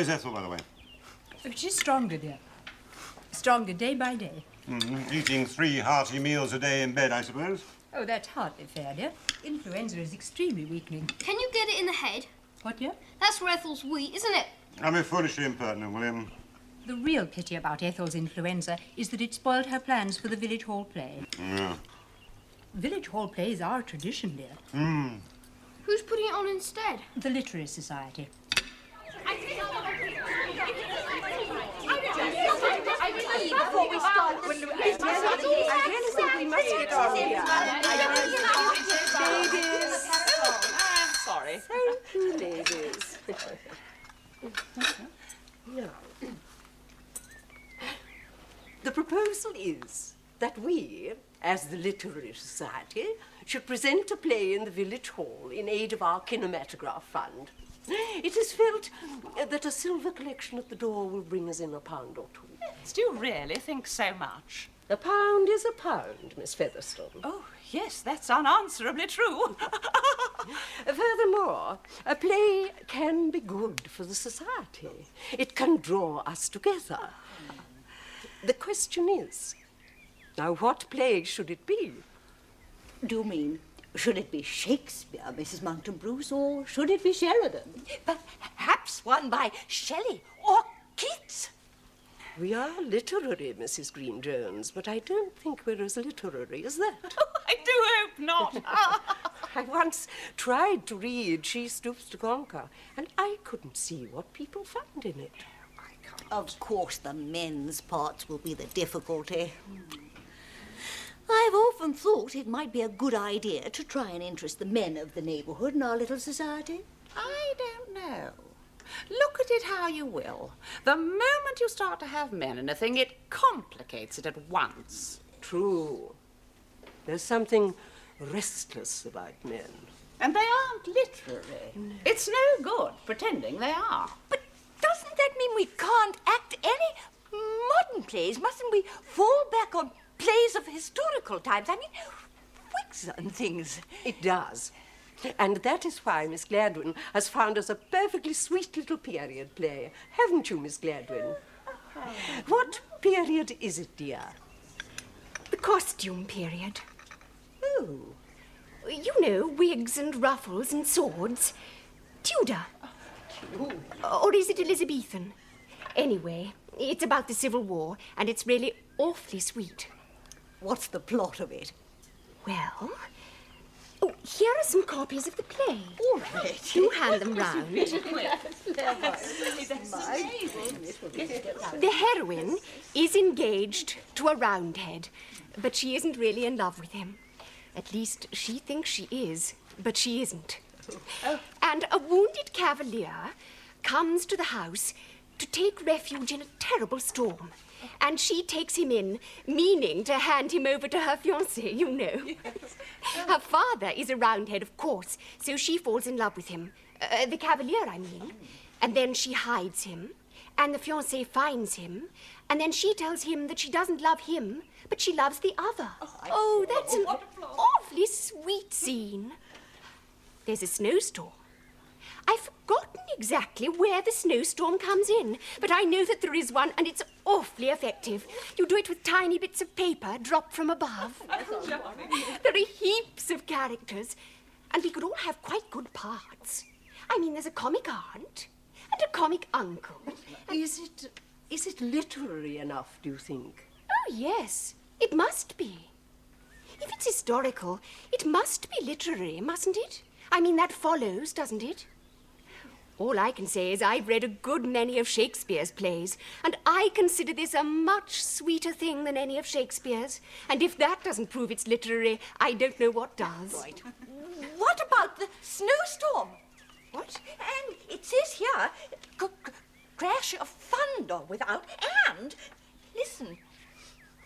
is Ethel, by the way? Oh, she's stronger, dear. Stronger day by day. Eating 3 hearty meals a day in bed, I suppose. Oh, that's hardly fair, dear. Influenza is extremely weakening. Can you get it in the head? What, dear? That's where Ethel's weak, isn't it? I'm foolishly impertinent, William. The real pity about Ethel's influenza is that it spoiled her plans for the village hall play. Yeah. Village hall plays are a tradition, dear. Who's putting it on instead? The Literary Society. Before we start, I really think we must get on here. Ladies. Sorry. Thank you, ladies. Now, the proposal is that we, as the Literary Society, should present a play in the village hall in aid of our kinematograph fund. It is felt that a silver collection at the door will bring us in £1 or 2. Do you really think so much? £1 is £1, Miss Featherstone. Oh, yes, that's unanswerably true. Furthermore, a play can be good for the society. It can draw us together. The question is, now what play should it be? Do you mean, should it be Shakespeare, Mrs. Monkton Bruce, or should it be Sheridan? Perhaps one by Shelley or Keats. We are literary, Mrs. Green-Jones, but I don't think we're as literary as that. Oh, I do hope not. I once tried to read She Stoops to Conquer, and I couldn't see what people found in it. Of course the men's parts will be the difficulty. I've often thought it might be a good idea to try and interest the men of the neighbourhood in our little society. I don't know. Look at it how you will. The moment you start to have men in a thing, it complicates it at once. True. There's something restless about men. And they aren't literary. No. It's no good pretending they are. But doesn't that mean we can't act any modern plays? Mustn't we fall back on plays of historical times? I mean, wigs and things. It does. And that is why Miss Gladwin has found us a perfectly sweet little period play. Haven't you, Miss Gladwin? What period is it, dear? The costume period. Oh. You know, wigs and ruffles and swords. Tudor. Or is it Elizabethan? Anyway, it's about the Civil War, and it's really awfully sweet. What's the plot of it? Well, here are some copies of the play. All right. Do hand them round. The heroine is engaged to a Roundhead, but she isn't really in love with him. At least she thinks she is, but she isn't. And a wounded cavalier comes to the house to take refuge in a terrible storm. And she takes him in, meaning to hand him over to her fiancé, you know. Her father is a Roundhead, of course, so she falls in love with him. The cavalier, I mean. And then she hides him, and the fiancé finds him, and then she tells him that she doesn't love him, but she loves the other. Oh, that's an awfully sweet scene. There's a snowstorm. I've forgotten exactly where the snowstorm comes in, but I know that there is one, and it's awfully effective. You do it with tiny bits of paper dropped from above. There are heaps of characters, and we could all have quite good parts. I mean, there's a comic aunt and a comic uncle. Is it literary enough, do you think? Oh, yes, it must be. If it's historical, it must be literary, mustn't it? I mean, that follows, doesn't it? All I can say is I've read a good many of Shakespeare's plays, and I consider this a much sweeter thing than any of Shakespeare's. And if that doesn't prove it's literary, I don't know what does. Right. What about the snowstorm? What? And it says here, crash of thunder without, and, listen,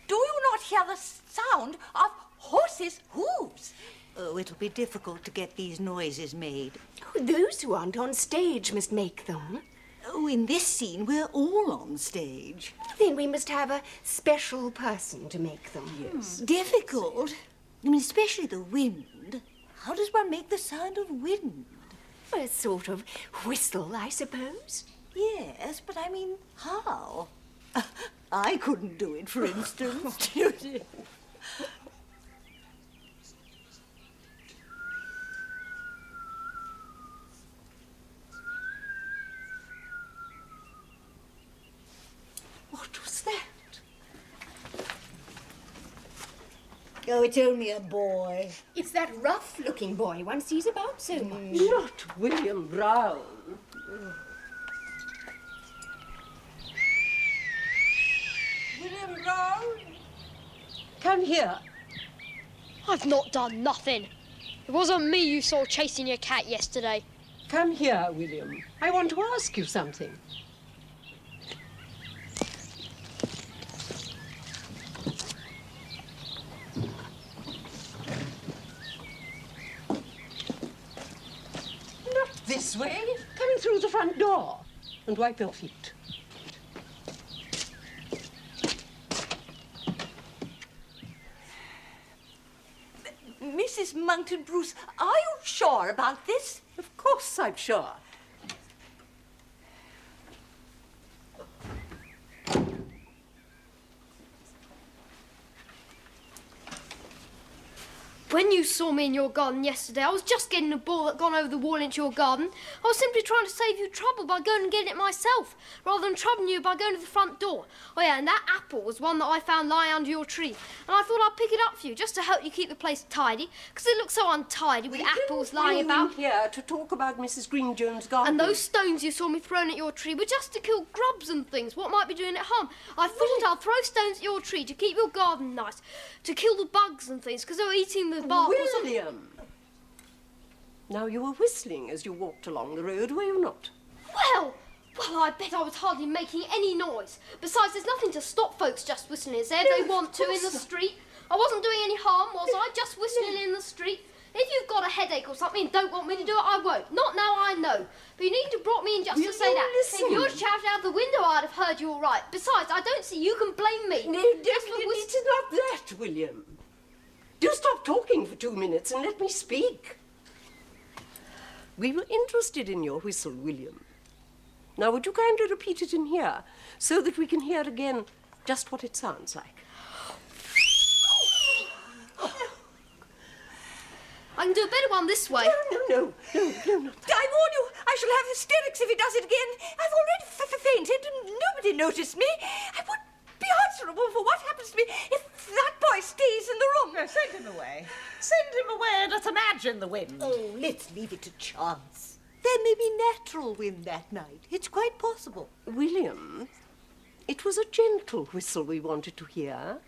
do you not hear the sound of horses' hooves? Oh, it'll be difficult to get these noises made. Oh, those who aren't on stage must make them. Oh, in this scene, we're all on stage. Then we must have a special person to make them. Yes. Difficult? I mean, especially the wind. How does one make the sound of wind? A sort of whistle, I suppose. Yes, but I mean, how? I couldn't do it, for instance. What was that? Oh, it's only a boy. It's that rough-looking boy one sees about so much. Not William Brown. William Brown? Come here. I've not done nothing. It wasn't me you saw chasing your cat yesterday. Come here, William. I want to ask you something. Not this way. Come in through the front door and wipe your feet. Mrs. Monkton Bruce, are you sure about this? Of course I'm sure. When you saw me in your garden yesterday, I was just getting a ball that gone over the wall into your garden. I was simply trying to save you trouble by going and getting it myself, rather than troubling you by going to the front door. Oh yeah, and that apple was one that I found lying under your tree, and I thought I'd pick it up for you, just to help you keep the place tidy, because it looks so untidy with apples lying about. Here to talk about Mrs. Green-Jones' garden. And those stones you saw me throwing at your tree were just to kill grubs and things, what might be doing it harm. I thought I'd throw stones at your tree to keep your garden nice, to kill the bugs and things, because they were eating the bark. William! Now, you were whistling as you walked along the road, were you not? Well, I bet I was hardly making any noise. Besides, there's nothing to stop folks just whistling as they want to in the street. I wasn't doing any harm, was I? Just whistling in the street. If you've got a headache or something and don't want me to do it, I won't. Not now, I know. But you needn't have brought me in just to say that. Listen. If you'd shouted out the window, I'd have heard you all right. Besides, I don't see you can blame me. No, Just for it is not that, William. Do stop talking for 2 minutes and let me speak. We were interested in your whistle, William. Now, would you kindly repeat it in here so that we can hear again just what it sounds like? I can do a better one this way. No, not that. I warn you, I shall have hysterics if he does it again. I've already fainted and nobody noticed me. I would be answerable for what happens to me if that boy stays in the room. No, send him away. Send him away and let's imagine the wind. Oh, let's leave it to chance. There may be natural wind that night. It's quite possible. William, it was a gentle whistle we wanted to hear.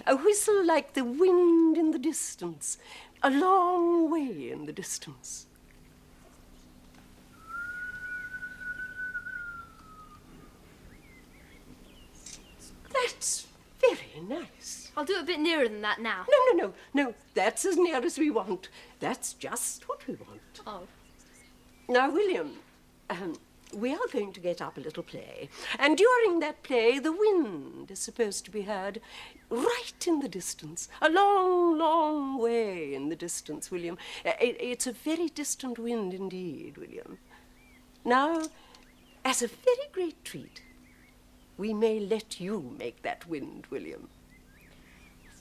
A whistle like the wind in the distance, a long way in the distance. That's very nice. I'll do it a bit nearer than that now. No, that's as near as we want. That's just what we want. Oh. Now, William, we are going to get up a little play, and during that play, the wind is supposed to be heard right in the distance, a long, long way in the distance, William. It's a very distant wind indeed, William. Now, as a very great treat, we may let you make that wind, William.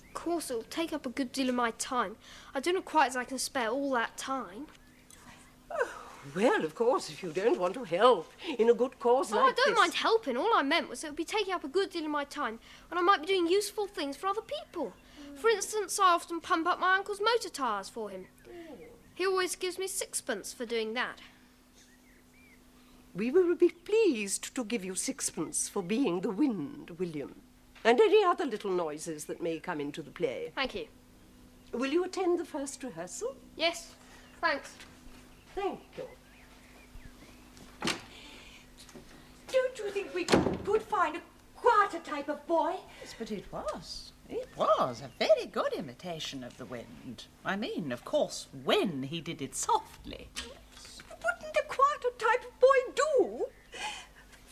Of course, it'll take up a good deal of my time. I don't know quite as I can spare all that time. Well, of course, if you don't want to help in a good cause like I don't this. mind helping. All I meant was it would be taking up a good deal of my time when I might be doing useful things for other people. For instance, I often pump up my uncle's motor tyres for him. He always gives me 6pence for doing that. We will be pleased to give you 6pence for being the wind, William, and any other little noises that may come into the play. Thank you. Will you attend the first rehearsal? Yes, thanks. Thank you. Don't you think we could find a quieter type of boy? Yes, but it was. It was a very good imitation of the wind. I mean, of course, when he did it softly. Wouldn't a quieter type of boy do?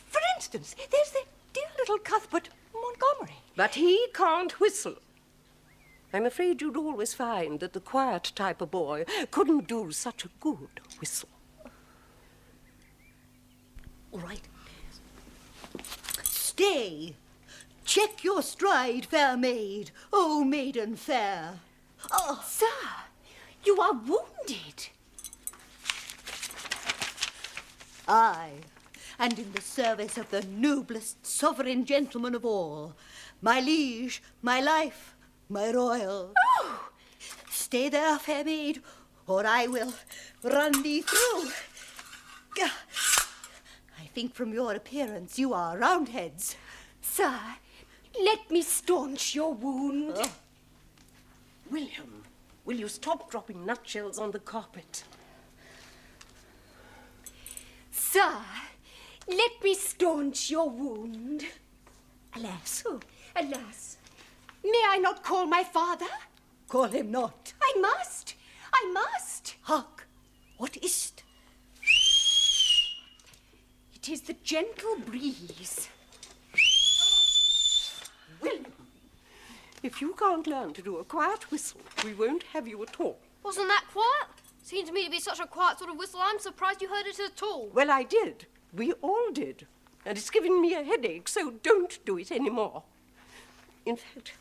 For instance, there's that dear little Cuthbert Montgomery. But he can't whistle. I'm afraid you'd always find that the quiet type of boy couldn't do such a good whistle. All right, Stay. Check your stride, fair maid, O maiden fair. Oh, Sir, you are wounded. aye, and in the service of the noblest sovereign gentleman of all, my liege, my life, my royal. Oh! Stay there, fair maid, or I will run thee through. I think from your appearance you are Roundheads. Sir, let me staunch your wound. William, will you stop dropping nutshells on the carpet? Sir, let me staunch your wound. Alas, Oh, alas. May I not call my father? call him not. I must. I must. Hark, what is't? It is the gentle breeze. William, if you can't learn to do a quiet whistle, we won't have you at all. Wasn't that quiet? Seemed to me to be such a quiet sort of whistle, I'm surprised you heard it at all. Well, I did. We all did. And it's giving me a headache, so don't do it anymore. In fact,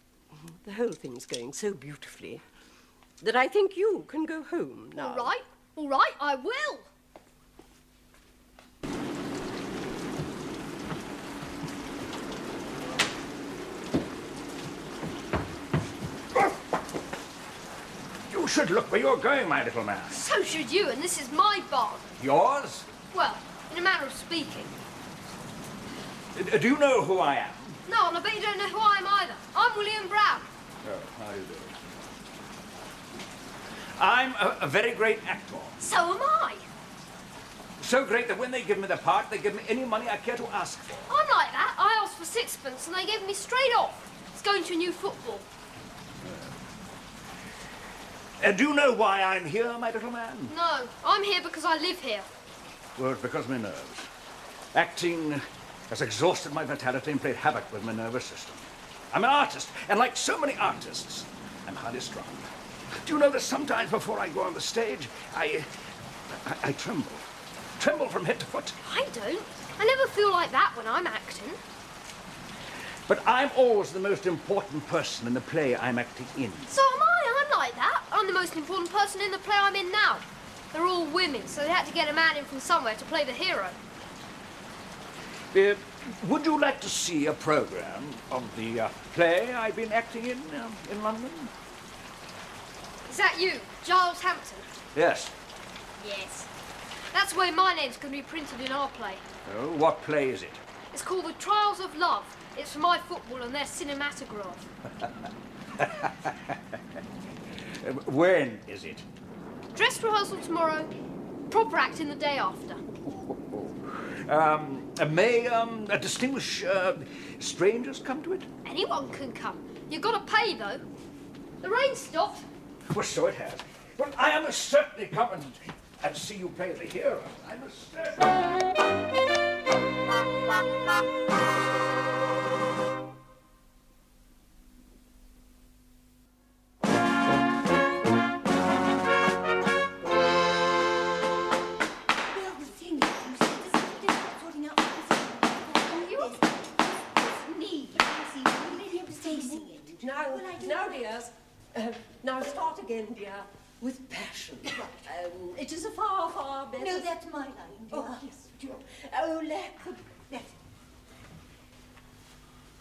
the whole thing's going so beautifully that I think you can go home now. All right, I will. You should look where you're going, my little man. So should you, and this is my barn. Yours? Well, in a manner of speaking. Do you know who I am? No, and I bet you don't know who I am either. I'm William Brown. Oh, how do you do? I'm a very great actor. So am I. So great that when they give me the part, they give me any money I care to ask for. I'm like that. I asked for sixpence and they gave me straight off. It's going to a new football. Do you know why I'm here, my little man? No, I'm here because I live here. Well, it's because of my nerves. Acting has exhausted my vitality and played havoc with my nervous system. I'm an artist, and like so many artists, I'm highly strung. Do you know that sometimes before I go on the stage, I tremble. Tremble from head to foot. I don't. I never feel like that when I'm acting. But I'm always the most important person in the play I'm acting in. So am I. I'm like that. I'm the most important person in the play I'm in now. They're all women, so they had to get a man in from somewhere to play the hero. Would you like to see a program of the play I've been acting in London? Is that you, Giles Hampton? Yes. Yes. That's where my name's going to be printed in our play. Oh, what play is it? It's called The Trials of Love. It's for my football and their cinematograph. When is it? Dress rehearsal tomorrow, proper acting the day after. May distinguished strangers come to it? Anyone can come. You've got to pay, though. The rain stopped. Well, so it has. Well, I must certainly come and see you play the hero. I must certainly... Now, dears. Now start again, dear, with passion. It is a far, far better... No, that's my line, dear. Oh, yes, dear. Oh, lack...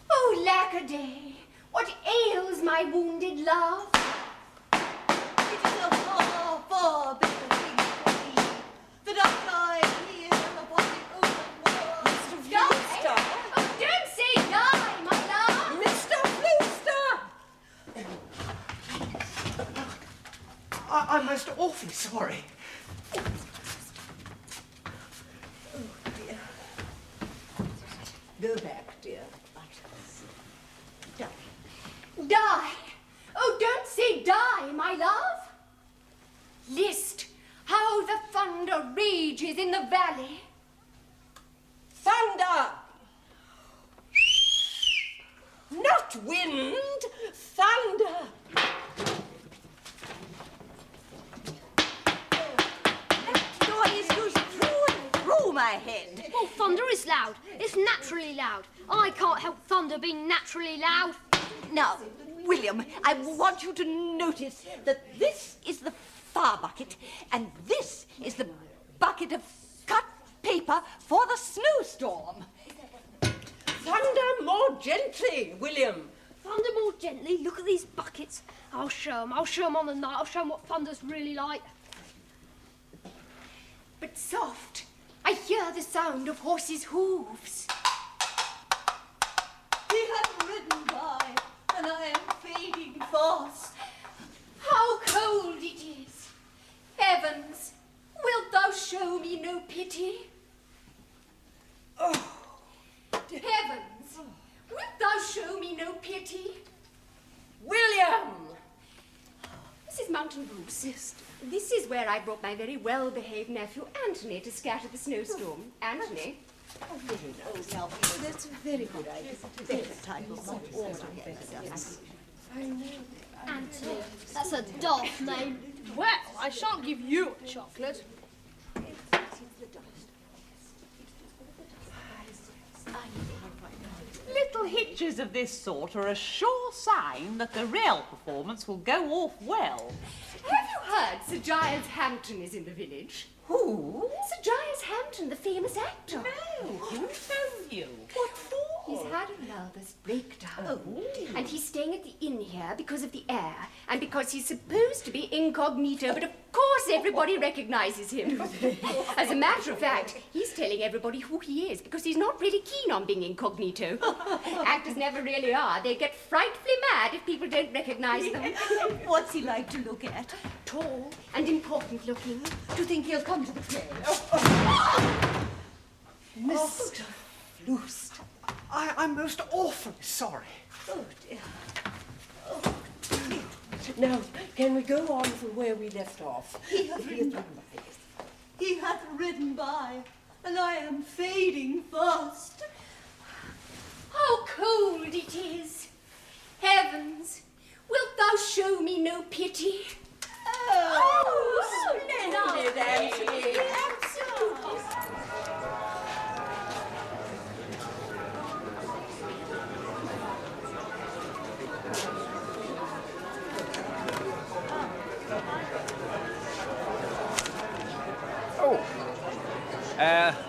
Oh, lackaday, what ails my wounded love? It is a far, far better thing for me that I die here upon the open world. Mr. Flewster! Oh, don't say die, my love! Mr. Flewster! I'm most awfully sorry. Oh, dear. Go back, dear. Die! Oh, don't say die, my love! List how the thunder rages in the valley. Thunder! Not wind, thunder! That noise goes through and through my head. Oh, thunder is loud. It's naturally loud. I can't help thunder being naturally loud. Now, William, I want you to notice that this is the fire bucket and this is the bucket of cut paper for the snowstorm. Thunder more gently, William. Thunder more gently. Look at these buckets. I'll show 'em. I'll show 'em on the night. I'll show 'em what thunder's really like. But soft. I hear the sound of horses' hooves. He hath ridden by, and I am fading fast. How cold it is! Heavens, wilt thou show me no pity? Heavens, wilt thou show me no pity? William! Mrs. Mountain Bruce, this is where I brought my very well-behaved nephew Anthony to scatter the snowstorm. Anthony? Oh, very nice. Oh, that's a very good idea. Better type of Anthony. That's a daft name. Well, I shan't give you a chocolate. Little hitches of this sort are a sure sign that the real performance will go off well. Have you heard Sir Giles Hampton is in the village? Who? Sir Giles Hampton, the famous actor. No, who told you? What for? He's had a nervous breakdown. And he's staying at the inn here because of the air and because he's supposed to be incognito, but of course everybody recognizes him. As a matter of fact, he's telling everybody who he is because he's not really keen on being incognito. Actors never really are. They get frightfully mad if people don't recognize them. What's he like to look at? Tall and important looking. Do you think he'll come to the play? Mr. Flust. I'm most awfully sorry. Oh, dear. Now, can we go on from where we left off? He hath ridden by, and I am fading fast. How cold it is! Heavens, wilt thou show me no pity? Oh, splendid, Anthony. Absolutely.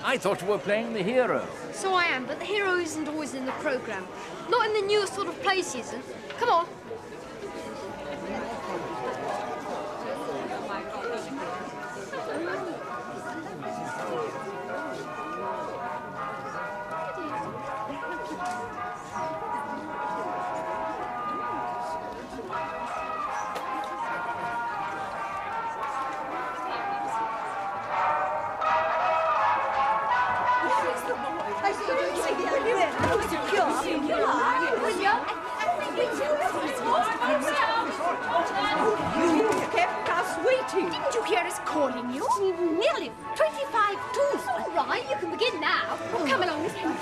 I thought you were playing the hero. So I am, but the hero isn't always in the programme. Not in the newest sort of plays he isn't. Come on. You kept us waiting. Didn't you hear us calling you? Nearly 25 twos. All right, you can begin now. Oh, come along, Miss Henry.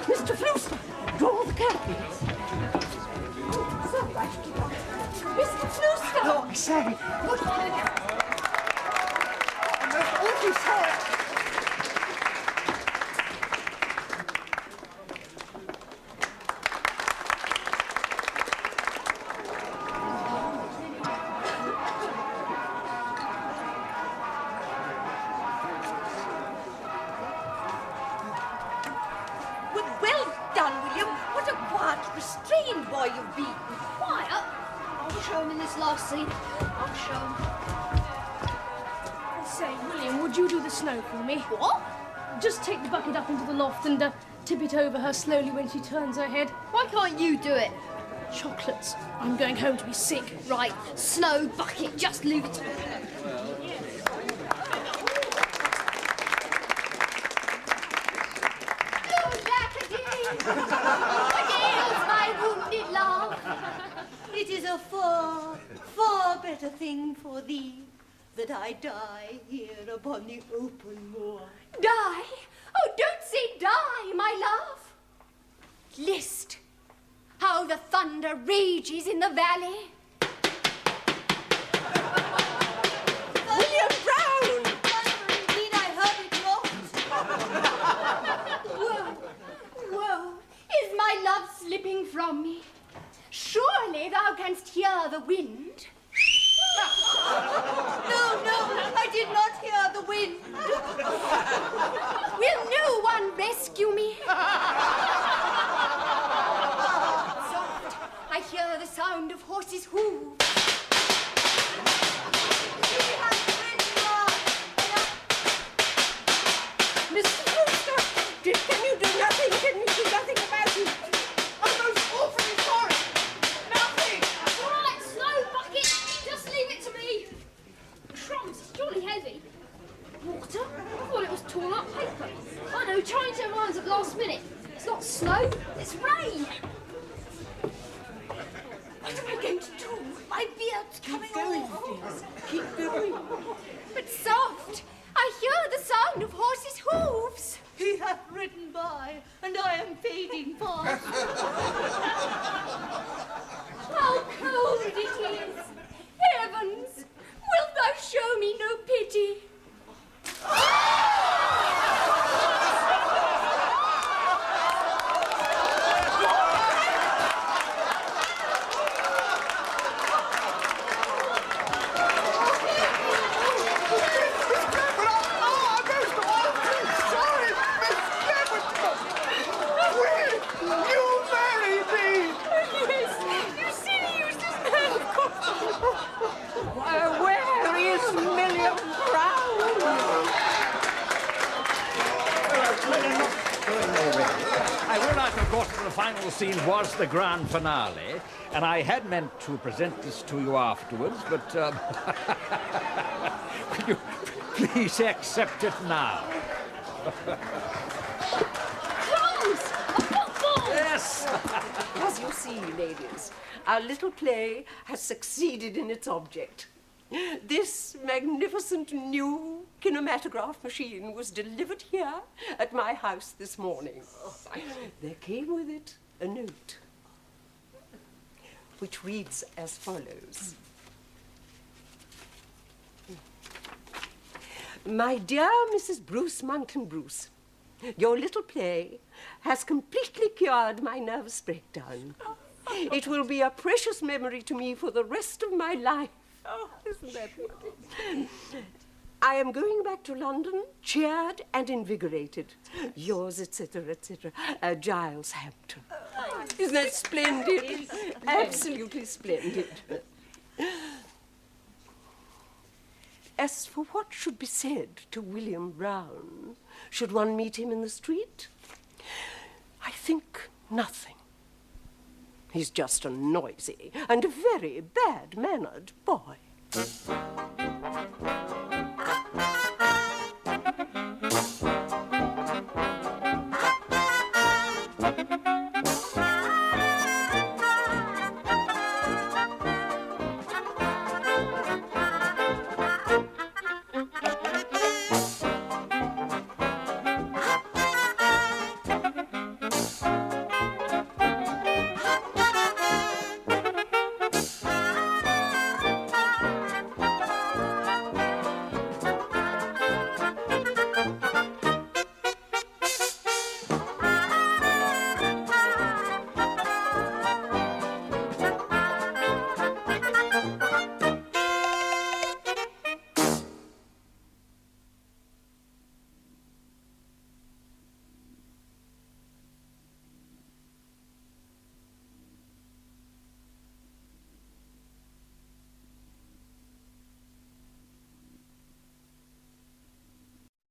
Mr. Flust, draw the curtains. Mr. Flust. Oh, I say. I'm most awfully sorry. Well done, William. What a quiet, restrained boy you've been. Quiet. I'll show him in this last scene. I'll show him. Say, William, would you do the snow for me? What? Just take the bucket up into the loft and tip it over her slowly when she turns her head. Why can't you do it? Chocolates. I'm going home to be sick. Right, snow bucket, just leave it to me. Against my wounded love. It is a far, far better thing for thee that I die here upon the open moor. Die? Oh, don't say die, my love. List how the thunder rages in the valley. William Brown! Indeed, I heard it not. slipping from me. Surely thou canst hear the wind. No, I did not hear the wind. Will no one rescue me? Soft, I hear the sound of horses' hooves. Mr. Brewster, can you do nothing? Can you do nothing about it? I'm most awfully sorry. Nothing. All right, Snow Bucket, just leave it to me. Crumbs, it's jolly heavy. Water? I thought it was torn up paper. I know, change their minds at last minute. It's not snow, it's rain. What am I going to do? My beard's coming off. Keep going. But Soft, I hear the sound of horses' hooves. He hath ridden by, and I am fading fast. How cold it is! Heavens! Wilt thou show me no pity? Where is William Brown? I will not, of course, the final scene was the grand finale, and I had meant to present this to you afterwards, but will you please accept it now? Crumbs! A football! Yes! As you see, ladies, our little play has succeeded in its object. This magnificent new kinematograph machine was delivered here at my house this morning. There came with it a note, which reads as follows. My dear Mrs. Bruce Monkton Bruce, your little play has completely cured my nervous breakdown. It will be a precious memory to me for the rest of my life. Oh, isn't that wonderful? I am going back to London, cheered and invigorated. Yours, etc., etc., Giles Hampton. Isn't that splendid? Absolutely splendid. As for what should be said to William Brown, should one meet him in the street, I think nothing. He's just a noisy and a very bad-mannered boy.